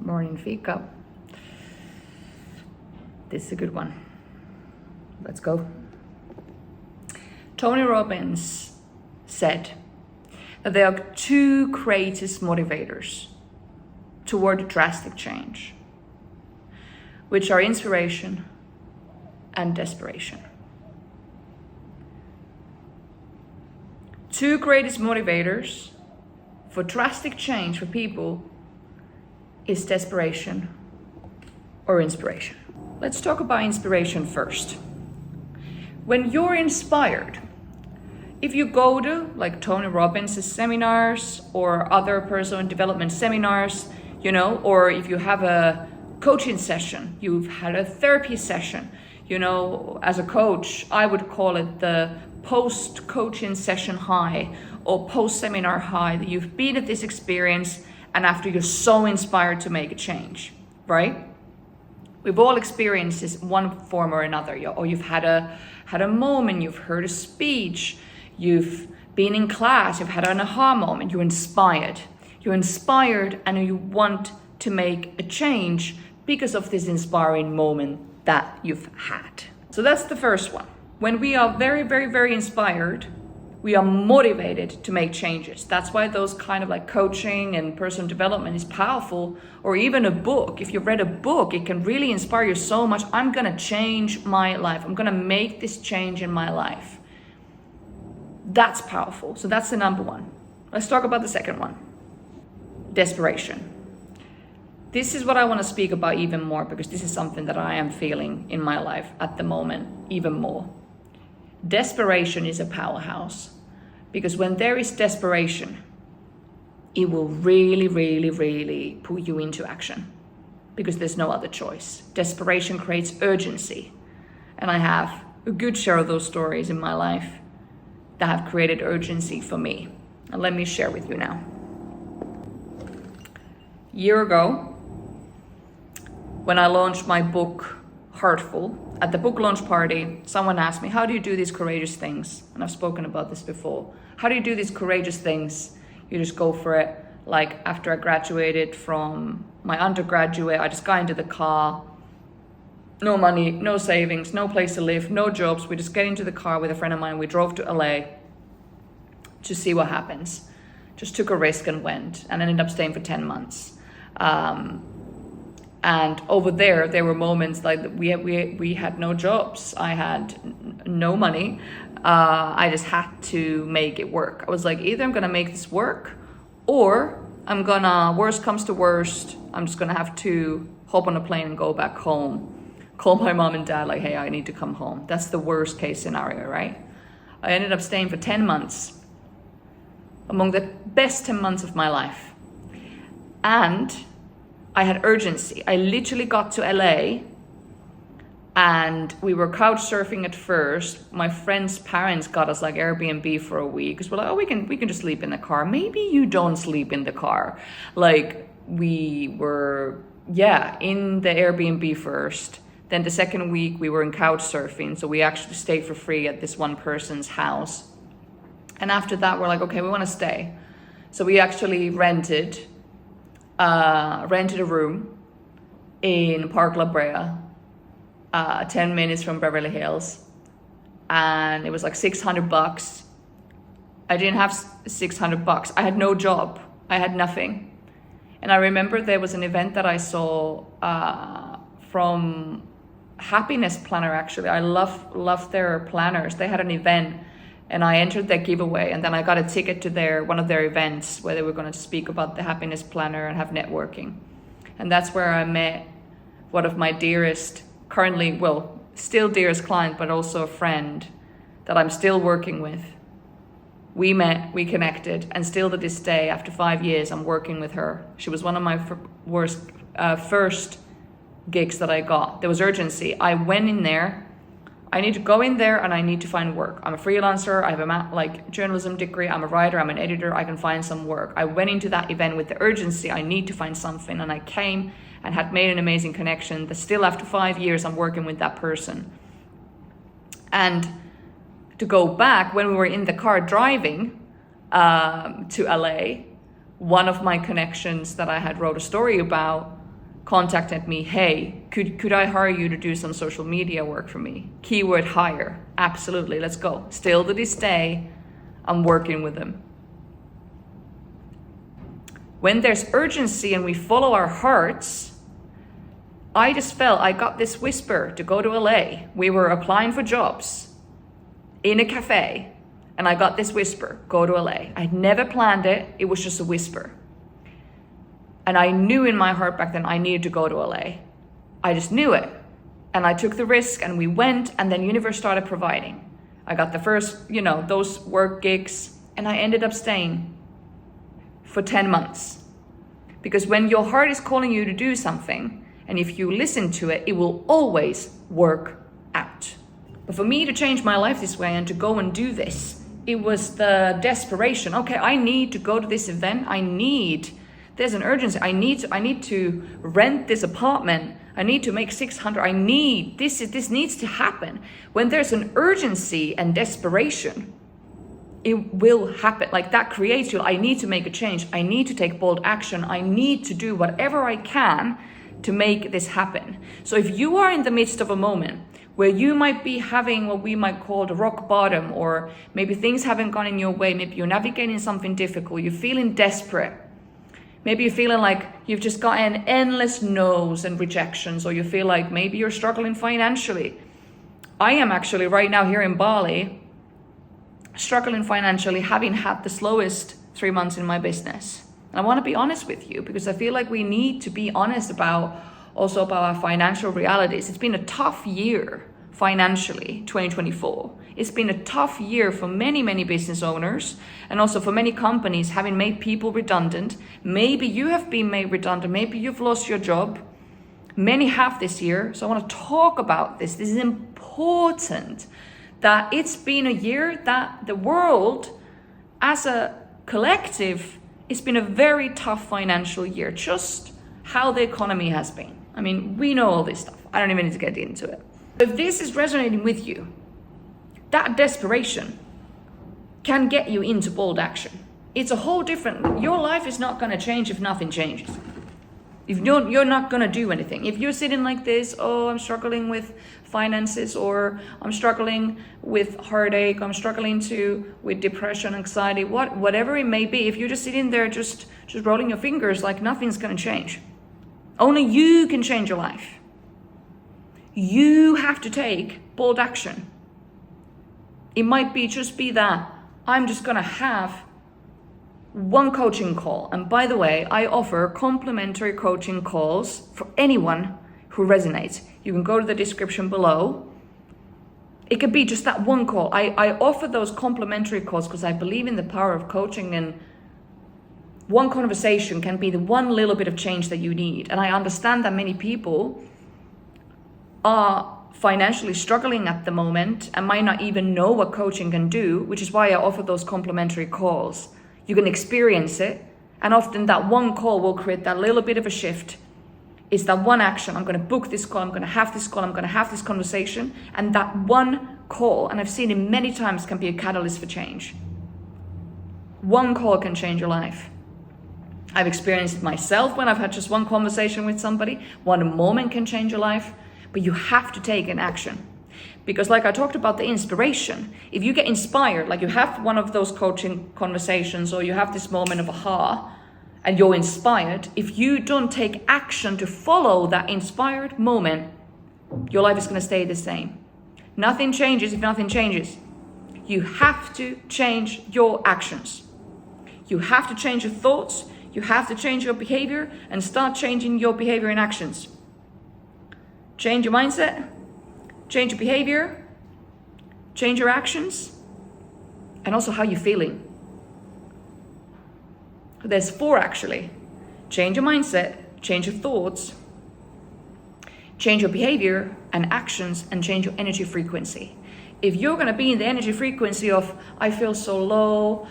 Morning Fika. This is a good one. Let's go. Tony Robbins said that there are two greatest motivators toward drastic change, which are inspiration and desperation. Two greatest motivators for drastic change for people is desperation or inspiration. Let's talk about inspiration first. When you're inspired, if you go to like Tony Robbins' seminars or other personal development seminars, or if you have a coaching session, you've had a therapy session, as a coach, I would call it the post-coaching session high or post-seminar high, that you've been at this experience and after you're so inspired to make a change, right? We've all experienced this one form or another, or you've had a moment, you've heard a speech, you've been in class, you've had an aha moment, you're inspired. You're inspired and you want to make a change because of this inspiring moment that you've had. So that's the first one. When we are very, very, very inspired, we are motivated to make changes. That's why those kind of like coaching and personal development is powerful, or even a book. If you've read a book, it can really inspire you so much. I'm gonna change my life. I'm gonna make this change in my life. That's powerful. So that's the number one. Let's talk about the second one. Desperation. This is what I want to speak about even more, because this is something that I am feeling in my life at the moment even more. Desperation is a powerhouse, because when there is desperation, it will really, really, really put you into action, because there's no other choice. Desperation creates urgency, and I have a good share of those stories in my life that have created urgency for me. And let me share with you now. A year ago, when I launched my book, Heartful, at the book launch party, someone asked me, how do you do these courageous things? And I've spoken about this before. How do you do these courageous things? You just go for it. Like after I graduated from my undergraduate, I just got into the car, no money, no savings, no place to live, no jobs. We just get into the car with a friend of mine. We drove to LA to see what happens. Just took a risk and went, and ended up staying for 10 months. And over there were moments like we had no jobs. I had no money. I just had to make it work. I was like, either I'm gonna make this work, or I'm gonna, worst comes to worst, I'm just gonna have to hop on a plane and go back home. Call my mom and dad like, hey, I need to come home. That's the worst case scenario, right? I ended up staying for 10 months, among the best 10 months of my life. And I had urgency. I literally got to LA and we were couch surfing at first. My friend's parents got us like Airbnb for a week, because we're like, oh, we can just sleep in the car. Maybe you don't sleep in the car. Like we were, in the Airbnb first. Then the second week we were in couch surfing. So we actually stayed for free at this one person's house. And after that, we're like, okay, we want to stay. So we actually rented a room in Park La Brea, 10 minutes from Beverly Hills. And it was like $600. I didn't have $600. I had no job. I had nothing. And I remember there was an event that I saw from Happiness Planner, actually. I love their planners. They had an event and I entered their giveaway, and then I got a ticket to one of their events where they were going to speak about the Happiness Planner and have networking. And that's where I met one of my dearest, currently, still dearest client, but also a friend that I'm still working with. We met, we connected, and still to this day, after 5 years, I'm working with her. She was one of my first gigs that I got. There was urgency. I went in there. I need to go in there and I need to find work. I'm a freelancer. I have a journalism degree. I'm a writer. I'm an editor. I can find some work. I went into that event with the urgency. I need to find something. And I came and had made an amazing connection that still after 5 years, I'm working with that person. And to go back, when we were in the car driving to LA, one of my connections that I had wrote a story about contacted me, hey, could I hire you to do some social media work for me? Keyword hire. Absolutely, let's go. Still to this day, I'm working with them. When there's urgency and we follow our hearts, I just felt I got this whisper to go to LA. We were applying for jobs in a cafe, and I got this whisper, go to LA. I never planned it. It was just a whisper. And I knew in my heart back then I needed to go to LA. I just knew it. And I took the risk and we went, and then universe started providing. I got the first, those work gigs, and I ended up staying for 10 months. Because when your heart is calling you to do something, and if you listen to it, it will always work out. But for me to change my life this way and to go and do this, it was the desperation. Okay, I need to go to this event. There's an urgency. I need to rent this apartment. I need to make 600. This needs to happen. When there's an urgency and desperation, it will happen. Like that creates you. I need to make a change. I need to take bold action. I need to do whatever I can to make this happen. So if you are in the midst of a moment where you might be having what we might call the rock bottom, or maybe things haven't gone in your way, maybe you're navigating something difficult, you're feeling desperate, maybe you're feeling like you've just gotten endless no's and rejections, or you feel like maybe you're struggling financially. I am actually right now here in Bali, struggling financially, having had the slowest 3 months in my business. And I want to be honest with you, because I feel like we need to be honest about our financial realities. It's been a tough year financially, 2024. It's been a tough year for many, many business owners, and also for many companies having made people redundant. Maybe you have been made redundant. Maybe you've lost your job. Many have this year. So I want to talk about this. This is important, that it's been a year that the world as a collective, it's been a very tough financial year, just how the economy has been. I mean, we know all this stuff. I don't even need to get into it. If this is resonating with you, that desperation can get you into bold action. It's a whole different, your life is not going to change if nothing changes. If you're not going to do anything. If you're sitting like this, oh, I'm struggling with finances, or I'm struggling with heartache, I'm struggling with depression, anxiety, whatever it may be, if you're just sitting there just rolling your fingers like nothing's going to change. Only you can change your life. You have to take bold action. It might just be that I'm just going to have one coaching call. And by the way, I offer complimentary coaching calls for anyone who resonates. You can go to the description below. It could be just that one call. I offer those complimentary calls because I believe in the power of coaching, and one conversation can be the one little bit of change that you need. And I understand that many people are financially struggling at the moment and might not even know what coaching can do, which is why I offer those complimentary calls. You can experience it, and often that one call will create that little bit of a shift. It's that one action. I'm going to book this call, I'm going to have this call, I'm going to have this conversation, and that one call, and I've seen it many times, can be a catalyst for change. One call can change your life. I've experienced it myself when I've had just one conversation with somebody. One moment can change your life, but you have to take an action. Because like I talked about the inspiration, if you get inspired, like you have one of those coaching conversations, or you have this moment of aha, and you're inspired, if you don't take action to follow that inspired moment, your life is going to stay the same. Nothing changes if nothing changes. You have to change your actions. You have to change your thoughts. You have to change your behavior and start changing your behavior and actions. Change your mindset, change your behavior, change your actions, and also how you're feeling. There's 4 actually. Change your mindset, change your thoughts, change your behavior and actions, and change your energy frequency. If you're going to be in the energy frequency of, I feel so low,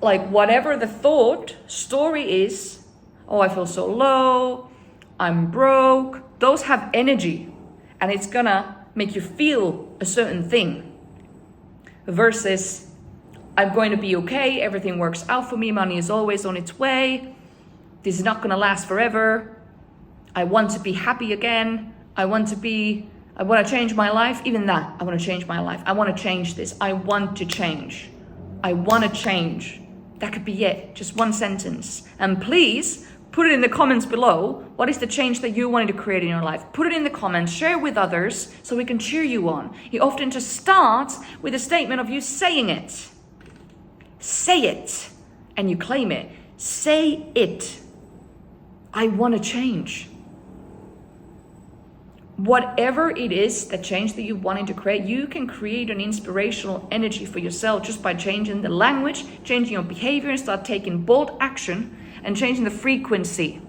like whatever the thought story is, oh, I feel so low, I'm broke, those have energy, and it's gonna make you feel a certain thing. Versus, I'm going to be okay, everything works out for me, money is always on its way, this is not gonna last forever, I want to be happy again. I want to change my life. Even that, I want to change my life. I want to change this. I want to change. I want to change. That could be it. Just one sentence. And please put it in the comments below. What is the change that you wanted to create in your life? Put it in the comments, share it with others so we can cheer you on. You often just start with a statement of you saying it. Say it and you claim it. Say it. I want to change. Whatever it is, the change that you wanted to create, you can create an inspirational energy for yourself just by changing the language, changing your behavior, and start taking bold action and changing the frequency.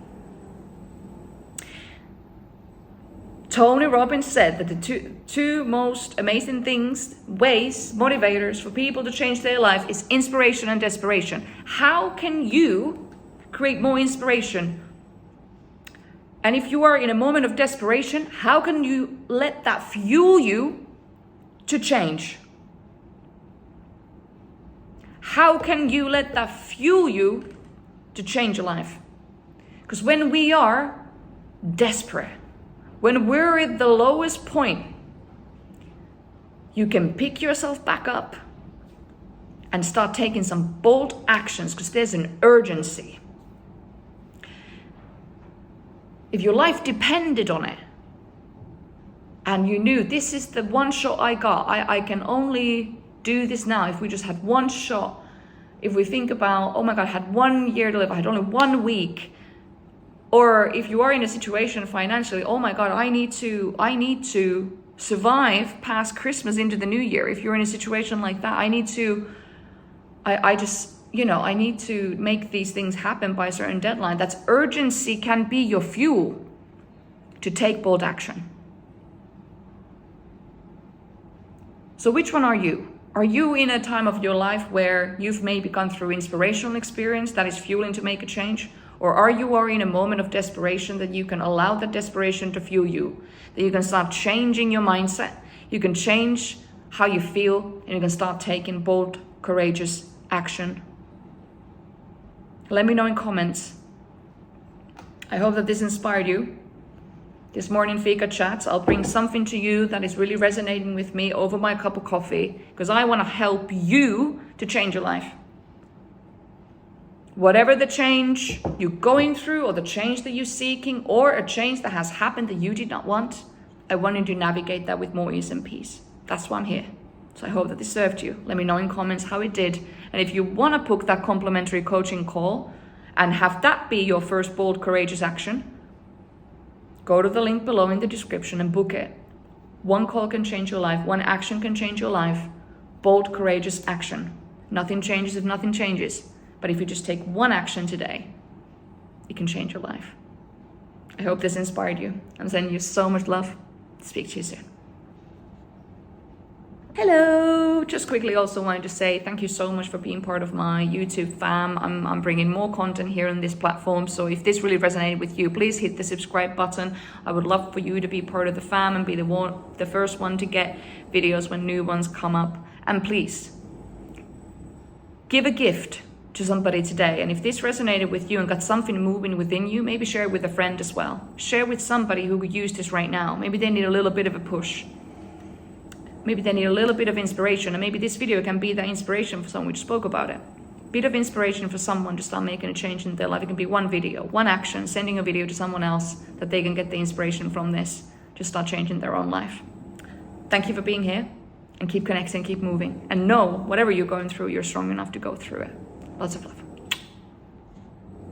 Tony Robbins said that the two most amazing ways, motivators for people to change their life is inspiration and desperation. How can you create more inspiration? And if you are in a moment of desperation, how can you let that fuel you to change? How can you let that fuel you to change your life? Because when we are desperate, when we're at the lowest point, you can pick yourself back up and start taking some bold actions because there's an urgency. If your life depended on it and you knew this is the one shot I got, I can only do this now. If we just had one shot, if we think about, oh my God, I had 1 year to live, I had only 1 week. Or if you are in a situation financially, oh my God, I need to survive past Christmas into the new year. If you're in a situation like that, I need to make these things happen by a certain deadline. That's urgency can be your fuel to take bold action. So which one are you? Are you in a time of your life where you've maybe gone through inspirational experience that is fueling to make a change? Or are you in a moment of desperation that you can allow that desperation to fuel you? That you can start changing your mindset, you can change how you feel, and you can start taking bold, courageous action. Let me know in comments. I hope that this inspired you. This morning Fika chats, I'll bring something to you that is really resonating with me over my cup of coffee because I want to help you to change your life. Whatever the change you're going through or the change that you're seeking or a change that has happened that you did not want, I want you to navigate that with more ease and peace. That's why I'm here. So I hope that this served you. Let me know in comments how it did. And if you want to book that complimentary coaching call and have that be your first bold, courageous action, go to the link below in the description and book it. One call can change your life. One action can change your life. Bold, courageous action. Nothing changes if nothing changes. But if you just take one action today, it can change your life. I hope this inspired you. I'm sending you so much love. Speak to you soon. Hello! Just quickly also wanted to say thank you so much for being part of my YouTube fam. I'm bringing more content here on this platform. So if this really resonated with you, please hit the subscribe button. I would love for you to be part of the fam and be the first one to get videos when new ones come up. And please, give a gift to somebody today. And if this resonated with you and got something moving within you, maybe share it with a friend as well. Share with somebody who could use this right now. Maybe they need a little bit of a push. Maybe they need a little bit of inspiration. And maybe this video can be that inspiration for someone. We just spoke about it. Bit of inspiration for someone to start making a change in their life. It can be one video, one action, sending a video to someone else that they can get the inspiration from this to start changing their own life. Thank you for being here and keep connecting, keep moving. And know whatever you're going through, you're strong enough to go through it. Lots of love.